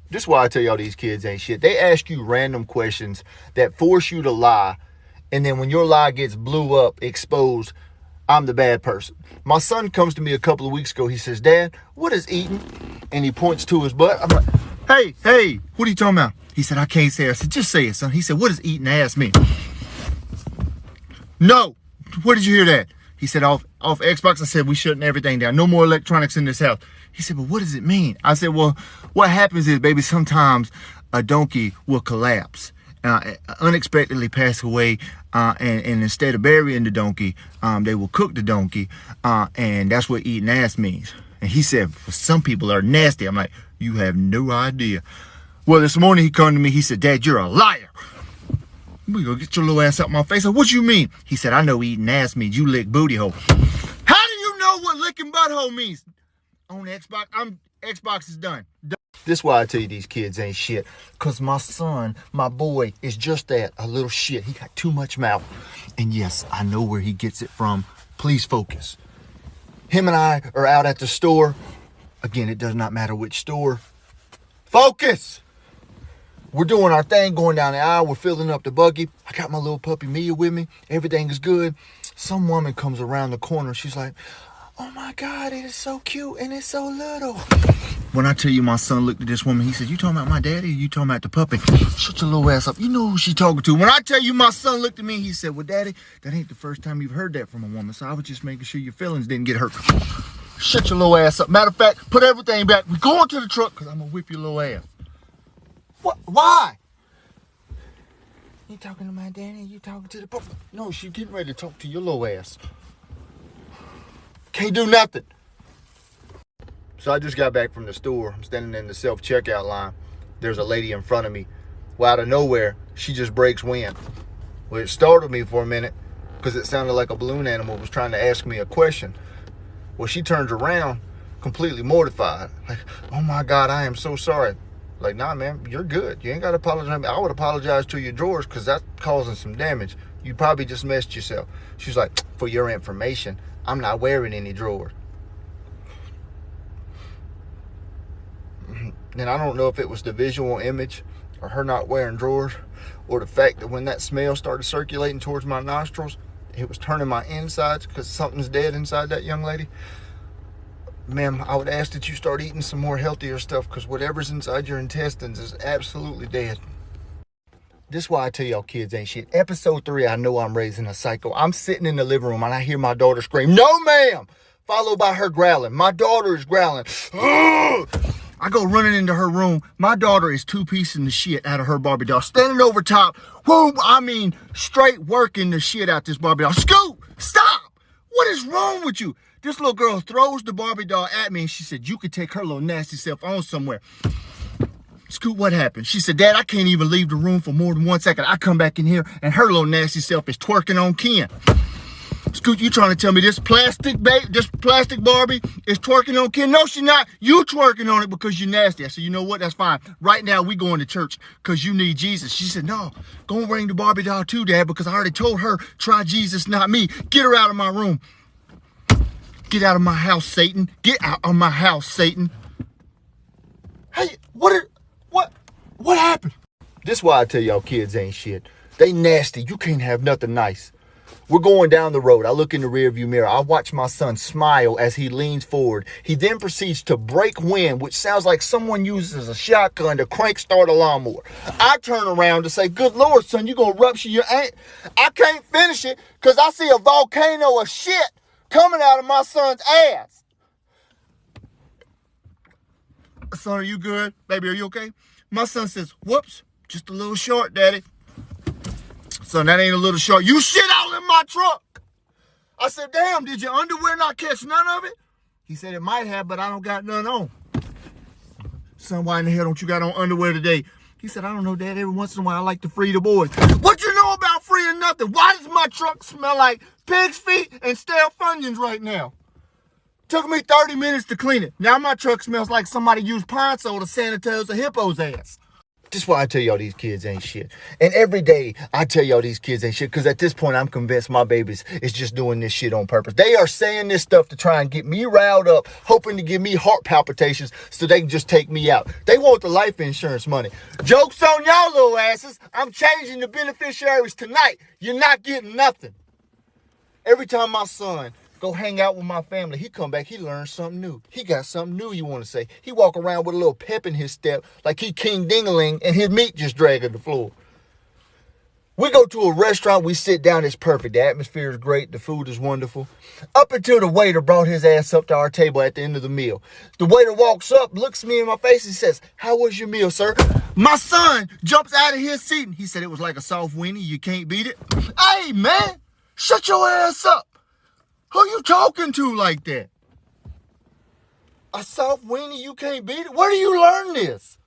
This is why I tell y'all these kids ain't shit. They ask you random questions that force you to lie. And then when your lie gets blew up, exposed, I'm the bad person. My son comes to me a couple of weeks ago. He says, Dad, what is eating? And he points to his butt. I'm like, hey, what are you talking about? He said, I can't say it. I said, just say it, son. He said, what does eating ass mean? No. Where did you hear that? He said, off Xbox. I said, we shutting everything down. No more electronics in this house. He said, but what does it mean? I said, well, what happens is, baby, sometimes a donkey will collapse, unexpectedly pass away, and instead of burying the donkey, they will cook the donkey, and that's what eating ass means. And he said, well, some people are nasty. I'm like, you have no idea. Well, this morning he come to me. He said, Dad, you're a liar. We gonna get your little ass out my face. I said, what you mean? He said, I know eating ass means you lick booty hole. How do you know what licking butthole means? On Xbox, Xbox is done. This is why I tell you these kids ain't shit. Because my son, my boy, is just that, a little shit. He got too much mouth. And yes, I know where he gets it from. Please focus. Him and I are out at the store. Again, it does not matter which store. Focus! We're doing our thing, going down the aisle. We're filling up the buggy. I got my little puppy Mia with me. Everything is good. Some woman comes around the corner. She's like, oh my God, it is so cute and it's so little. When I tell you my son looked at this woman, he said, you talking about my daddy or you talking about the puppy? Shut your little ass up. You know who she talking to. When I tell you my son looked at me, he said, well, Daddy, that ain't the first time you've heard that from a woman. So I was just making sure your feelings didn't get hurt. Shut your little ass up. Matter of fact, put everything back. We're going to the truck because I'm going to whip your little ass. What? Why? You talking to my daddy? You talking to the puppy? No, she's getting ready to talk to your little ass. Can't do nothing. So I just got back from the store. I'm standing in the self-checkout line. There's a lady in front of me. Well, out of nowhere, she just breaks wind. Well, it startled me for a minute because it sounded like a balloon animal was trying to ask me a question. Well, she turns around completely mortified. Like, oh my God, I am so sorry. Like, nah, man, you're good. You ain't got to apologize. I would apologize to your drawers because that's causing some damage. You probably just messed yourself. She's like, for your information, I'm not wearing any drawers. And I don't know if it was the visual image or her not wearing drawers or the fact that when that smell started circulating towards my nostrils, it was turning my insides because something's dead inside that young lady. Ma'am, I would ask that you start eating some more healthier stuff because whatever's inside your intestines is absolutely dead. This is why I tell y'all kids ain't shit. Episode 3, I know I'm raising a psycho. I'm sitting in the living room and I hear my daughter scream, no ma'am, followed by her growling. My daughter is growling. I go running into her room. My daughter is two-piecing the shit out of her Barbie doll. Standing over top. Whoa, I mean, straight working the shit out this Barbie doll. Scoot, stop. What is wrong with you? This little girl throws the Barbie doll at me and she said, you could take her little nasty self on somewhere. Scoot, what happened? She said, Dad, I can't even leave the room for more than 1 second. I come back in here and her little nasty self is twerking on Ken. Scoot, you trying to tell me this plastic Barbie is twerking on Ken? No, she's not. You twerking on it because you're nasty. I said, you know what? That's fine. Right now, we going to church because you need Jesus. She said, no, go and bring the Barbie doll too, Dad, because I already told her, try Jesus, not me. Get her out of my room. Get out of my house, Satan. Get out of my house, Satan. Hey, what happened? This is why I tell y'all kids ain't shit. They nasty. You can't have nothing nice. We're going down the road. I look in the rearview mirror. I watch my son smile as he leans forward. He then proceeds to break wind, which sounds like someone uses a shotgun to crank start a lawnmower. I turn around to say, good Lord, son, you going to rupture your ankle. I can't finish it because I see a volcano of shit coming out of my son's ass. Son, are you good? Baby, are you okay? My son says, whoops, just a little short, Daddy. Son, that ain't a little short. You shit all in my truck. I said, damn, did your underwear not catch none of it? He said, it might have, but I don't got none on. Son, why in the hell don't you got on underwear today? He said, I don't know, Dad. Every once in a while, I like to free the boys. What you know about freeing nothing? Why does my truck smell like pig's feet and stale Funyuns right now? Took me 30 minutes to clean it. Now my truck smells like somebody used Pine Sol to sanitize a hippo's ass. This is why I tell y'all these kids ain't shit. And every day I tell y'all these kids ain't shit because at this point I'm convinced my babies is just doing this shit on purpose. They are saying this stuff to try and get me riled up, hoping to give me heart palpitations so they can just take me out. They want the life insurance money. Joke's on y'all little asses. I'm changing the beneficiaries tonight. You're not getting nothing. Every time my son go hang out with my family, he come back, he learns something new. He got something new he want to say. He walk around with a little pep in his step like he King Dingaling and his meat just dragging the floor. We go to a restaurant, we sit down, it's perfect. The atmosphere is great, the food is wonderful. Up until the waiter brought his ass up to our table at the end of the meal. The waiter walks up, looks me in my face and says, "How was your meal, sir?" My son jumps out of his seat and he said it was like a soft weenie, you can't beat it. Hey man, shut your ass up. Who you talking to like that? A soft weenie, you can't beat it? Where do you learn this?